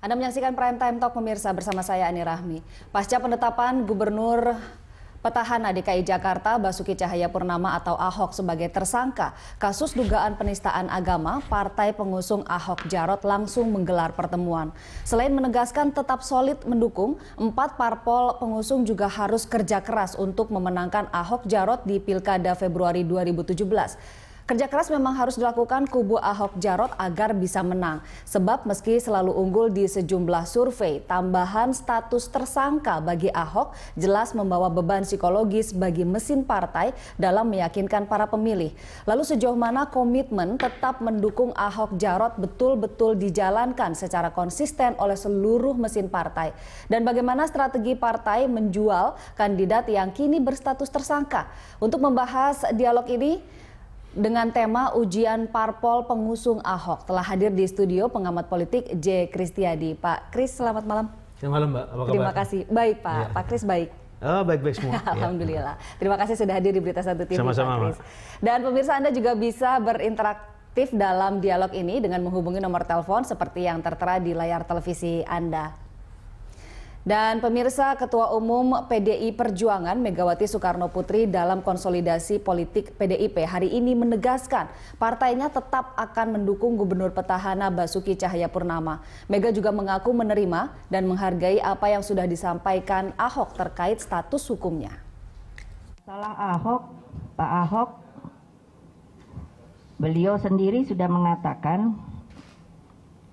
Anda menyaksikan Prime Time Talk pemirsa bersama saya Ani Rahmi. Pasca penetapan Gubernur Petahana DKI Jakarta Basuki Cahayapurnama atau Ahok sebagai tersangka kasus dugaan penistaan agama, partai pengusung Ahok Jarot langsung menggelar pertemuan. Selain menegaskan tetap solid mendukung, 4 parpol pengusung juga harus kerja keras untuk memenangkan Ahok Jarot di Pilkada Februari 2017. Kerja keras memang harus dilakukan kubu Ahok Jarot agar bisa menang. Sebab meski selalu unggul di sejumlah survei, tambahan status tersangka bagi Ahok jelas membawa beban psikologis bagi mesin partai dalam meyakinkan para pemilih. Lalu sejauh mana komitmen tetap mendukung Ahok Jarot betul-betul dijalankan secara konsisten oleh seluruh mesin partai? Dan bagaimana strategi partai menjual kandidat yang kini berstatus tersangka? Untuk membahas dialog ini, dengan tema ujian parpol pengusung Ahok, telah hadir di studio pengamat politik J. Kristiadi. Pak Kris, selamat malam. Selamat malam, Mbak. Apa kabar? Terima kasih. Baik, Pak. Ya. Pak Kris baik. Oh, baik-baik semua. Alhamdulillah. Terima kasih sudah hadir di Berita Satu TV, Sama-sama, Pak Kris. Dan pemirsa, Anda juga bisa berinteraktif dalam dialog ini dengan menghubungi nomor telepon seperti yang tertera di layar televisi Anda. Dan pemirsa, Ketua Umum PDI Perjuangan Megawati Soekarnoputri dalam konsolidasi politik PDIP hari ini menegaskan partainya tetap akan mendukung Gubernur Petahana Basuki Cahayapurnama. Mega juga mengaku menerima dan menghargai apa yang sudah disampaikan Ahok terkait status hukumnya. Salah Ahok, Pak Ahok, beliau sendiri sudah mengatakan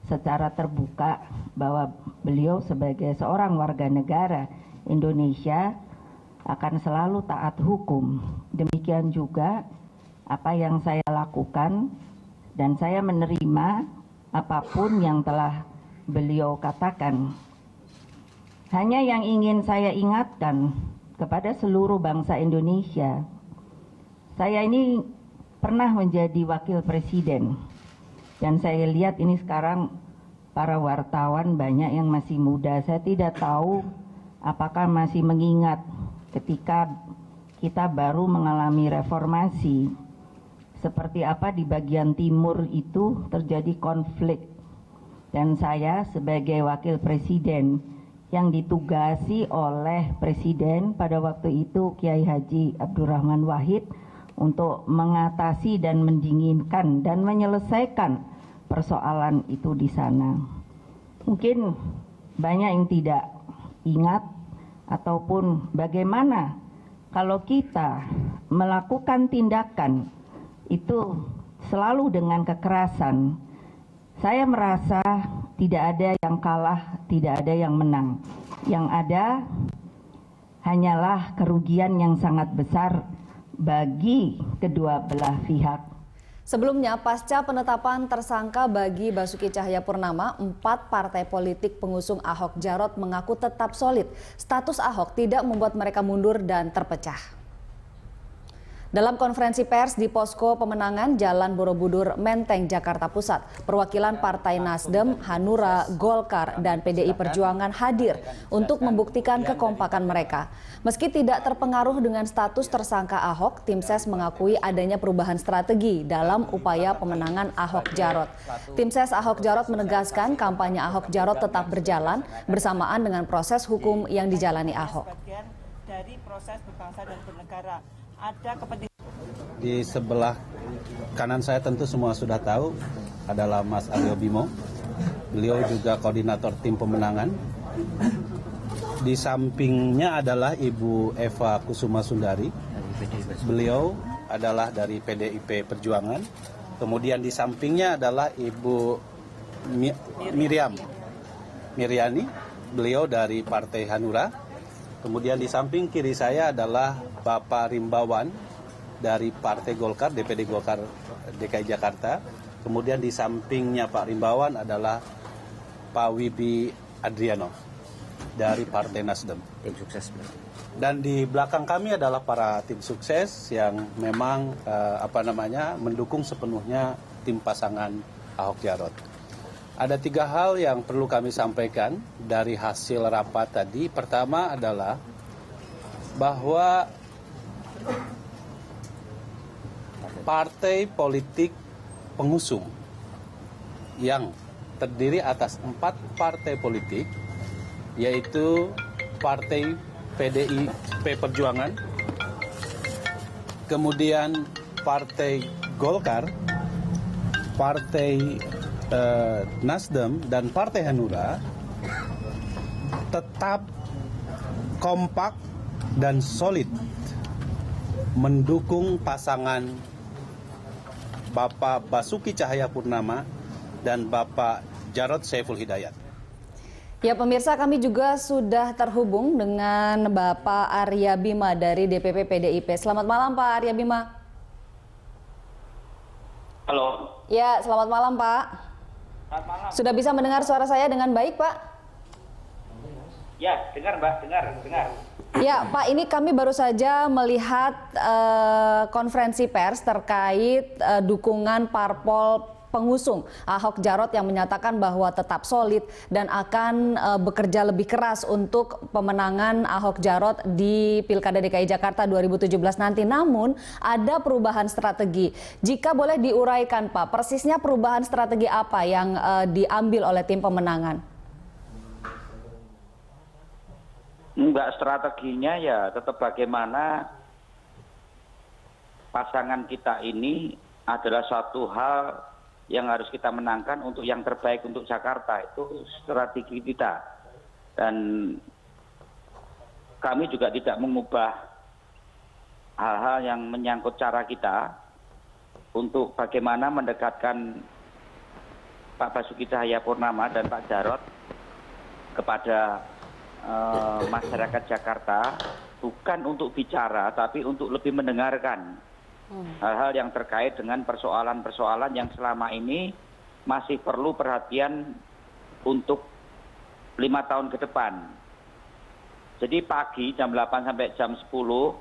secara terbuka bahwa beliau sebagai seorang warga negara Indonesia akan selalu taat hukum. Demikian juga apa yang saya lakukan, dan saya menerima apapun yang telah beliau katakan. Hanya yang ingin saya ingatkan kepada seluruh bangsa Indonesia, saya ini pernah menjadi wakil presiden. Dan saya lihat ini sekarang para wartawan banyak yang masih muda. Saya tidak tahu apakah masih mengingat ketika kita baru mengalami reformasi. Seperti apa di bagian timur itu terjadi konflik. Dan saya sebagai wakil presiden yang ditugasi oleh presiden pada waktu itu Kiai Haji Abdurrahman Wahid untuk mengatasi dan mendinginkan dan menyelesaikan persoalan itu di sana. Mungkin banyak yang tidak ingat, ataupun bagaimana kalau kita melakukan tindakan itu selalu dengan kekerasan. Saya merasa tidak ada yang kalah, tidak ada yang menang. Yang ada hanyalah kerugian yang sangat besar bagi kedua belah pihak. Sebelumnya, pasca penetapan tersangka bagi Basuki Cahayapurnama, 4 partai politik pengusung Ahok Jarot mengaku tetap solid. Status Ahok tidak membuat mereka mundur dan terpecah. Dalam konferensi pers di Posko Pemenangan Jalan Borobudur, Menteng, Jakarta Pusat, perwakilan Partai Nasdem, Hanura, Golkar, dan PDI Perjuangan hadir untuk membuktikan kekompakan mereka. Meski tidak terpengaruh dengan status tersangka Ahok, Tim Ses mengakui adanya perubahan strategi dalam upaya pemenangan Ahok Jarot. Tim Ses Ahok Jarot menegaskan kampanye Ahok Jarot tetap berjalan bersamaan dengan proses hukum yang dijalani Ahok. Dari proses berbangsa dan bernegara. Ada kepentingan. Di sebelah kanan saya tentu semua sudah tahu adalah Mas Aryo Bimo. Beliau juga koordinator tim pemenangan. Di sampingnya adalah Ibu Eva Kusuma Sundari. Beliau adalah dari PDIP Perjuangan. Kemudian di sampingnya adalah Ibu Miryani. Beliau dari Partai Hanura. Kemudian di samping kiri saya adalah Bapak Rimbawan dari Partai Golkar, DPD Golkar DKI Jakarta. Kemudian di sampingnya Pak Rimbawan adalah Pak Wibi Adriano dari Partai Nasdem. Tim sukses. Dan di belakang kami adalah para tim sukses yang memang mendukung sepenuhnya tim pasangan Ahok Jarot. Ada 3 hal yang perlu kami sampaikan dari hasil rapat tadi. Pertama adalah bahwa partai politik pengusung yang terdiri atas 4 partai politik, yaitu Partai PDIP Perjuangan, kemudian Partai Golkar, Partai Nasdem, dan Partai Hanura tetap kompak dan solid mendukung pasangan Bapak Basuki Cahayapurnama dan Bapak Jarod Saiful Hidayat. Ya pemirsa, kami juga sudah terhubung dengan Bapak Arya Bima dari DPP PDIP. Selamat malam Pak Arya Bima. Halo. Ya, selamat malam Pak. Selamat malam. Sudah bisa mendengar suara saya dengan baik Pak? Ya, dengar Mbak, dengar. Ya Pak, ini kami baru saja melihat konferensi pers terkait dukungan parpol pengusung Ahok Jarot yang menyatakan bahwa tetap solid dan akan bekerja lebih keras untuk pemenangan Ahok Jarot di Pilkada DKI Jakarta 2017 nanti. Namun ada perubahan strategi. Jika boleh diuraikan Pak, persisnya perubahan strategi apa yang diambil oleh tim pemenangan? Enggak, strateginya ya tetap bagaimana pasangan kita ini adalah satu hal yang harus kita menangkan untuk yang terbaik untuk Jakarta. Itu strategi kita. Dan kami juga tidak mengubah hal-hal yang menyangkut cara kita untuk bagaimana mendekatkan Pak Basuki Cahayapurnama dan Pak Jarod kepada masyarakat Jakarta, bukan untuk bicara tapi untuk lebih mendengarkan hal-hal yang terkait dengan persoalan-persoalan yang selama ini masih perlu perhatian untuk 5 tahun ke depan. Jadi pagi jam 8 sampai jam 10,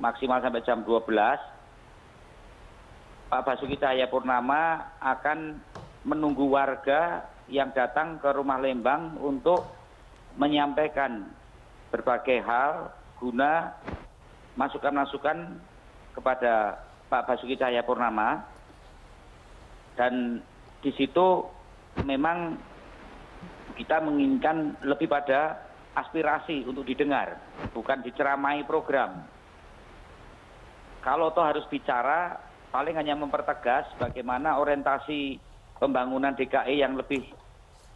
maksimal sampai jam 12, Pak Basuki Cahayapurnama akan menunggu warga yang datang ke Rumah Lembang untuk menyampaikan berbagai hal guna masukan-masukan kepada Pak Basuki Cahayapurnama. Dan di situ memang kita menginginkan lebih pada aspirasi untuk didengar, bukan diceramai program. Kalau toh harus bicara, paling hanya mempertegas bagaimana orientasi pembangunan DKI yang lebih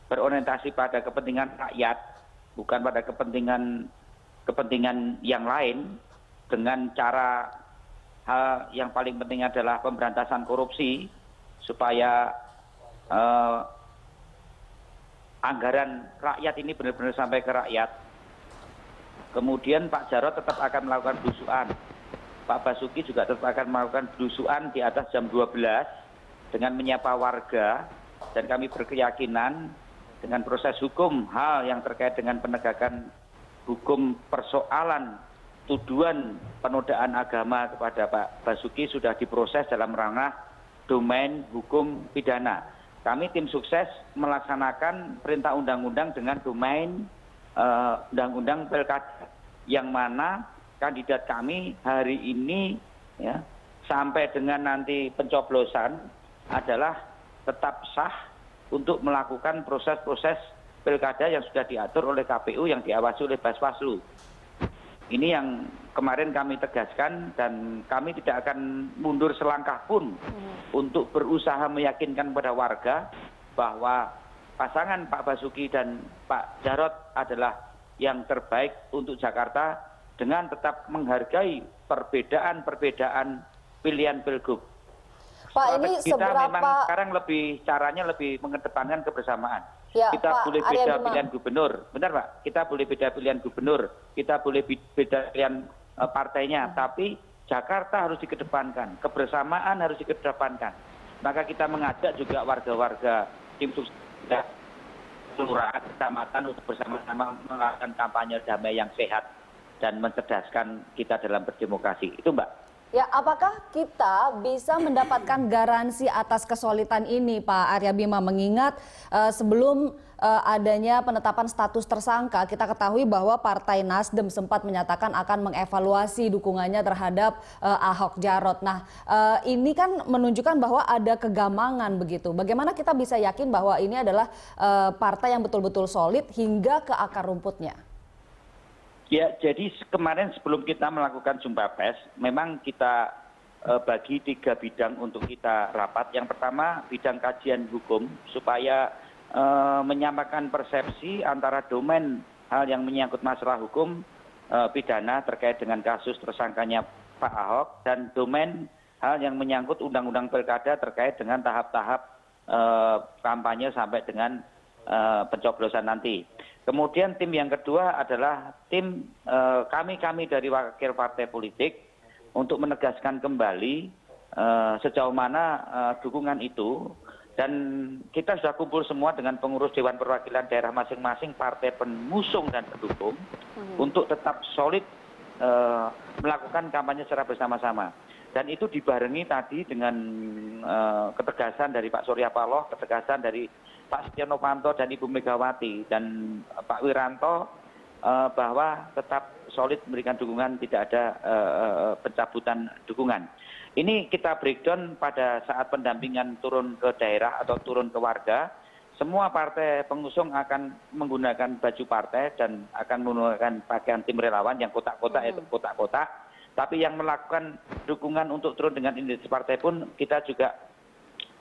berorientasi pada kepentingan rakyat, bukan pada kepentingan yang lain, dengan cara hal yang paling penting adalah pemberantasan korupsi, supaya anggaran rakyat ini benar-benar sampai ke rakyat. Kemudian Pak Jarod tetap akan melakukan belusuan. Pak Basuki juga tetap akan melakukan belusuan di atas jam 12 dengan menyapa warga, dan kami berkeyakinan dengan proses hukum hal yang terkait dengan penegakan hukum persoalan tuduhan penodaan agama kepada Pak Basuki sudah diproses dalam ranah domain hukum pidana. Kami tim sukses melaksanakan perintah undang-undang dengan domain undang-undang Pilkada, yang mana kandidat kami hari ini ya, sampai dengan nanti pencoblosan adalah tetap sah untuk melakukan proses-proses pilkada yang sudah diatur oleh KPU yang diawasi oleh Baswaslu. Ini yang kemarin kami tegaskan, dan kami tidak akan mundur selangkah pun untuk berusaha meyakinkan kepada warga bahwa pasangan Pak Basuki dan Pak Jarod adalah yang terbaik untuk Jakarta, dengan tetap menghargai perbedaan-perbedaan pilihan pilgub. Pak, ini kita seberapa... memang sekarang caranya lebih mengedepankan kebersamaan. Ya, kita Pak boleh Arya beda Bima. pilihan gubernur, benar Pak? Kita boleh beda pilihan gubernur, kita boleh beda pilihan partainya, tapi Jakarta harus dikedepankan, kebersamaan harus dikedepankan. Maka kita mengajak juga warga-warga tim sukses kelurahan, kecamatan untuk bersama-sama melakukan kampanye damai yang sehat dan mencerdaskan kita dalam berdemokrasi. Itu Mbak. Ya, apakah kita bisa mendapatkan garansi atas kesolidan ini, Pak Arya Bima, mengingat sebelum adanya penetapan status tersangka, kita ketahui bahwa Partai Nasdem sempat menyatakan akan mengevaluasi dukungannya terhadap Ahok Jarot. Nah, ini kan menunjukkan bahwa ada kegamangan begitu. Bagaimana kita bisa yakin bahwa ini adalah partai yang betul-betul solid hingga ke akar rumputnya? Ya, jadi kemarin sebelum kita melakukan jumpa pers, memang kita bagi 3 bidang untuk kita rapat. Yang pertama, bidang kajian hukum, supaya menyamakan persepsi antara domain hal yang menyangkut masalah hukum pidana terkait dengan kasus tersangkanya Pak Ahok, dan domain hal yang menyangkut undang-undang pilkada terkait dengan tahap-tahap kampanye sampai dengan pencoblosan nanti. Kemudian tim yang kedua adalah tim kami dari wakil partai politik untuk menegaskan kembali sejauh mana dukungan itu, dan kita sudah kumpul semua dengan pengurus Dewan Perwakilan Daerah masing-masing partai pengusung dan pendukung untuk tetap solid melakukan kampanye secara bersama-sama. Dan itu dibarengi tadi dengan ketegasan dari Pak Surya Paloh, ketegasan dari Pak Setia Novanto dan Ibu Megawati dan Pak Wiranto bahwa tetap solid memberikan dukungan, tidak ada pencabutan dukungan. Ini kita breakdown pada saat pendampingan turun ke daerah atau turun ke warga. Semua partai pengusung akan menggunakan baju partai dan akan menggunakan pakaian tim relawan yang kotak-kotak itu kotak-kotak. Tapi yang melakukan dukungan untuk turun dengan identitas partai pun kita juga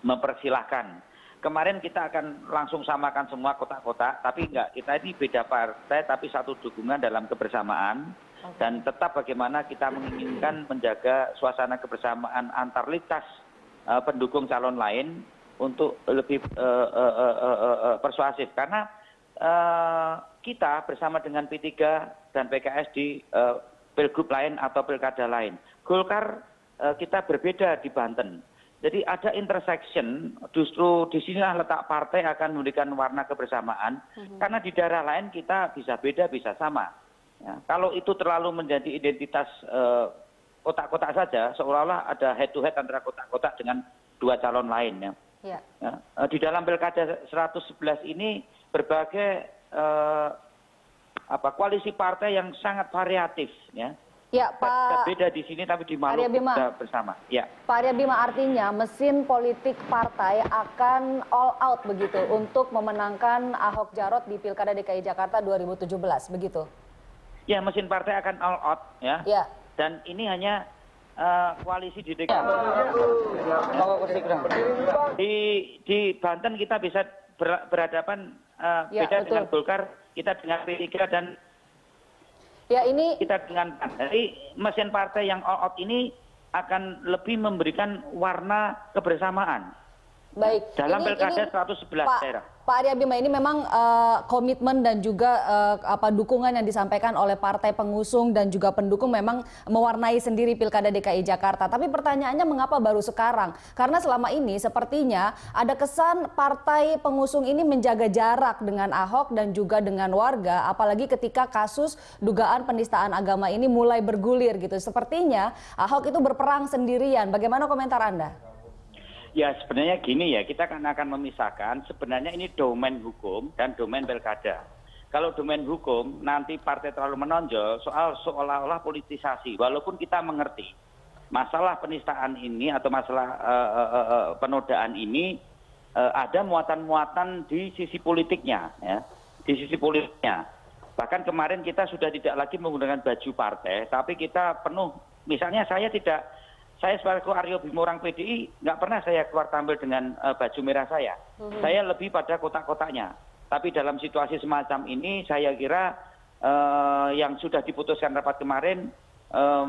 mempersilahkan. Kemarin kita akan langsung samakan semua kotak-kotak, tapi enggak, kita ini beda partai tapi satu dukungan dalam kebersamaan. Dan tetap bagaimana kita menginginkan menjaga suasana kebersamaan antar lintas pendukung calon lain untuk lebih persuasif. Karena kita bersama dengan P3 dan PKS di pilgub lain atau pilkada lain. Golkar kita berbeda di Banten. Jadi ada intersection, justru di sinilah letak partai akan memberikan warna kebersamaan. Karena di daerah lain kita bisa beda, bisa sama. Ya, kalau itu terlalu menjadi identitas kotak-kotak saja, seolah-olah ada head to head antara kotak-kotak dengan 2 calon lain. Ya. Ya, di dalam pilkada 111 ini berbagai koalisi partai yang sangat variatif, ya. Ya, Pak. Beda di sini tapi di Maluku kita bersama. Ya. Pak Arya Bima, artinya mesin politik partai akan all out begitu untuk memenangkan Ahok Jarot di Pilkada DKI Jakarta 2017, begitu? Ya, mesin partai akan all out, ya. Ya. Dan ini hanya koalisi di DKI. Di Banten kita bisa berhadapan beda dengan Golkar, kita dengan P3 dan ya, ini kita dengan dari mesin partai yang all out ini akan lebih memberikan warna kebersamaan. Baik. Dalam pilkada 111 daerah. Pak Arya Bima, ini memang komitmen dan juga dukungan yang disampaikan oleh partai pengusung dan juga pendukung memang mewarnai sendiri Pilkada DKI Jakarta. Tapi pertanyaannya mengapa baru sekarang? Karena selama ini sepertinya ada kesan partai pengusung ini menjaga jarak dengan Ahok dan juga dengan warga, apalagi ketika kasus dugaan penistaan agama ini mulai bergulir gitu. Sepertinya Ahok itu berperang sendirian. Bagaimana komentar Anda? Ya, sebenarnya gini ya, kita akan memisahkan sebenarnya ini domain hukum dan domain pilkada. Kalau domain hukum nanti partai terlalu menonjol soal seolah-olah politisasi, walaupun kita mengerti masalah penistaan ini atau masalah penodaan ini ada muatan-muatan di sisi politiknya, ya, di sisi politiknya. Bahkan kemarin kita sudah tidak lagi menggunakan baju partai, tapi kita penuh. Misalnya saya sebagai Aryo Bima orang PDI nggak pernah saya keluar tampil dengan baju merah saya. Saya lebih pada kotak-kotaknya. Tapi dalam situasi semacam ini saya kira yang sudah diputuskan rapat kemarin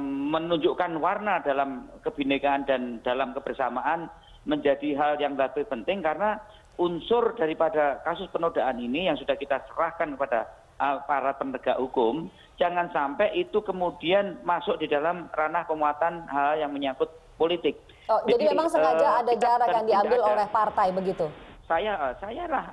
menunjukkan warna dalam kebinekaan dan dalam kebersamaan menjadi hal yang lebih penting, karena unsur daripada kasus penodaan ini yang sudah kita serahkan kepada para penegak hukum, jangan sampai itu kemudian masuk di dalam ranah pemuatan hal yang menyangkut politik. Oh, jadi memang sengaja ada jarak yang diambil oleh partai begitu? Saya lah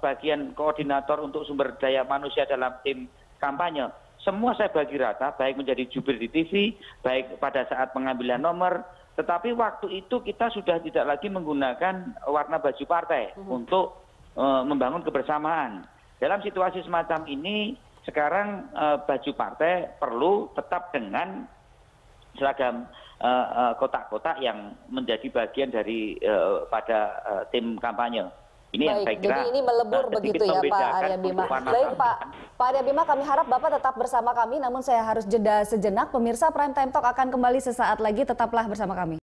bagian koordinator untuk sumber daya manusia dalam tim kampanye. semua saya bagi rata, baik menjadi jubir di TV, baik pada saat pengambilan nomor, tetapi waktu itu kita sudah tidak lagi menggunakan warna baju partai untuk membangun kebersamaan. Dalam situasi semacam ini, sekarang baju partai perlu tetap dengan seragam kotak-kotak yang menjadi bagian dari pada tim kampanye. Ini yang saya kira, jadi ini melebur begitu ya Pak Arya Bima. Baik Pak Arya Bima, kami harap Bapak tetap bersama kami, namun saya harus jeda sejenak. Pemirsa, Prime Time Talk akan kembali sesaat lagi, tetaplah bersama kami.